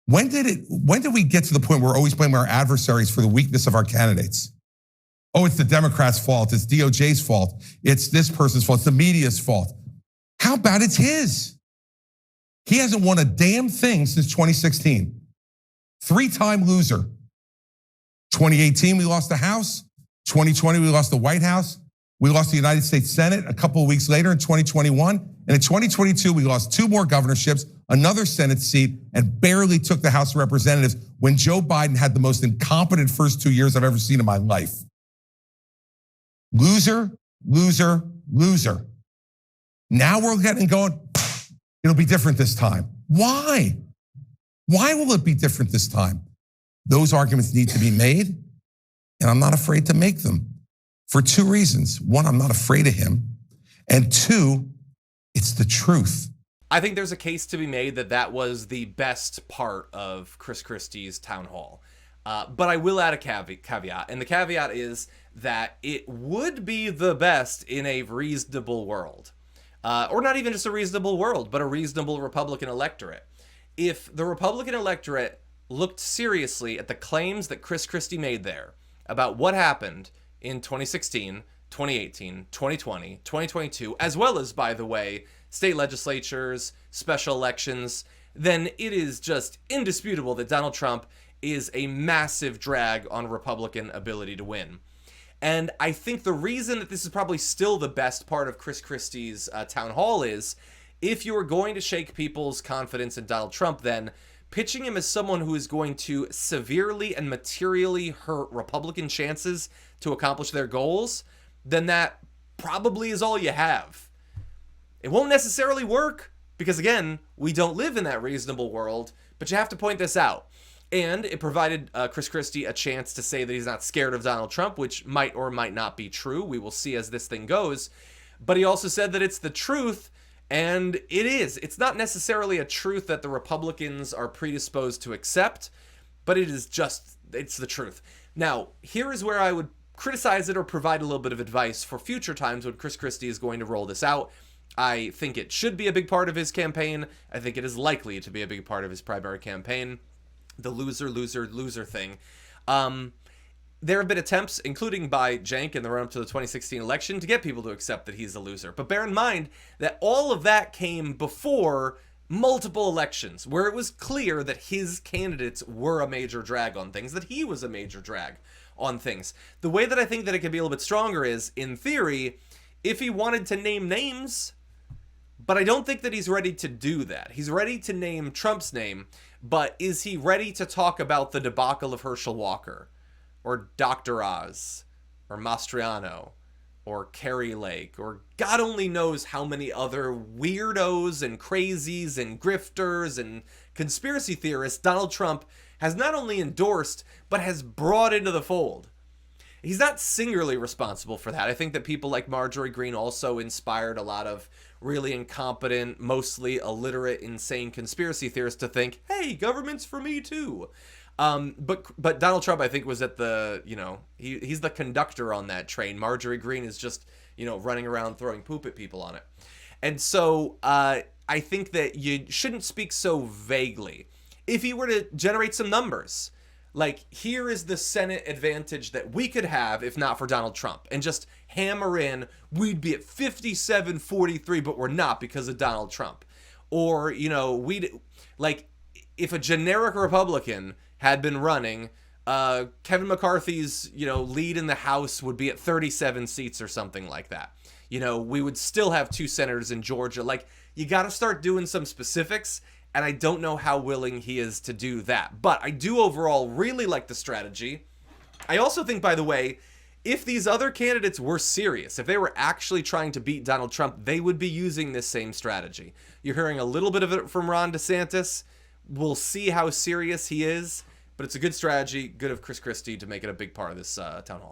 When did we get to the point where we're always blaming our adversaries for the weakness of our candidates? Oh, it's the Democrats' fault. It's DOJ's fault. It's this person's fault. It's the media's fault. How about it's his? He hasn't won a damn thing since 2016. Three-time loser. 2018, we lost the House. 2020, we lost the White House. We lost the United States Senate a couple of weeks later in 2021. And in 2022, we lost 2 more governorships, another Senate seat, and barely took the House of Representatives when Joe Biden had the most incompetent first 2 years I've ever seen in my life. Loser, loser, loser. Now we're getting going, it'll be different this time. Why? Why will it be different this time? Those arguments need to be made, and I'm not afraid to make them for 2 reasons. 1, I'm not afraid of him, and 2, it's the truth. I think there's a case to be made that that was the best part of Chris Christie's town hall. But I will add a caveat, and the caveat is that it would be the best in a reasonable world. Or not even just a reasonable world, but a reasonable Republican electorate. If the Republican electorate looked seriously at the claims that Chris Christie made there about what happened in 2016, 2018, 2020, 2022, as well as, by the way, state legislatures, special elections, then it is just indisputable that Donald Trump is a massive drag on Republican ability to win. And I think the reason that this is probably still the best part of Chris Christie's town hall is, if you are going to shake people's confidence in Donald Trump, then pitching him as someone who is going to severely and materially hurt Republican chances to accomplish their goals, then that probably is all you have. It won't necessarily work because, again, we don't live in that reasonable world, but you have to point this out. And it provided Chris Christie a chance to say that he's not scared of Donald Trump, which might or might not be true. We will see as this thing goes. But he also said that it's the truth, and it is. It's not necessarily a truth that the Republicans are predisposed to accept, but it's the truth. Now, here is where I would criticize it or provide a little bit of advice for future times when Chris Christie is going to roll this out. I think it should be a big part of his campaign. I think it is likely to be a big part of his primary campaign. The loser, loser, loser thing. There have been attempts, including by Cenk in the run-up to the 2016 election, to get people to accept that he's a loser. But bear in mind that all of that came before multiple elections, where it was clear that his candidates were a major drag on things, that he was a major drag on things. The way that I think that it could be a little bit stronger is, in theory, if he wanted to name names, but I don't think that he's ready to do that. He's ready to name Trump's name, but is he ready to talk about the debacle of Herschel Walker, or Dr. Oz, or Mastriano, or Kerry Lake, or God only knows how many other weirdos and crazies and grifters and conspiracy theorists Donald Trump has not only endorsed, but has brought into the fold? He's not singularly responsible for that. I think that people like Marjorie Greene also inspired a lot of really incompetent, mostly illiterate, insane conspiracy theorists to think, hey, government's for me too. But Donald Trump, I think, was at the, he's the conductor on that train. Marjorie Greene is just, running around throwing poop at people on it. And so I think that you shouldn't speak so vaguely. If he were to generate some numbers, like, here is the Senate advantage that we could have if not for Donald Trump, and just hammer in, we'd be at 57-43, but we're not because of Donald Trump. Or, if a generic Republican had been running, Kevin McCarthy's, lead in the House would be at 37 seats or something like that. We would still have 2 senators in Georgia. Like, you got to start doing some specifics. And I don't know how willing he is to do that. But I do overall really like the strategy. I also think, by the way, if these other candidates were serious, if they were actually trying to beat Donald Trump, they would be using this same strategy. You're hearing a little bit of it from Ron DeSantis. We'll see how serious he is. But it's a good strategy, good of Chris Christie to make it a big part of this town hall.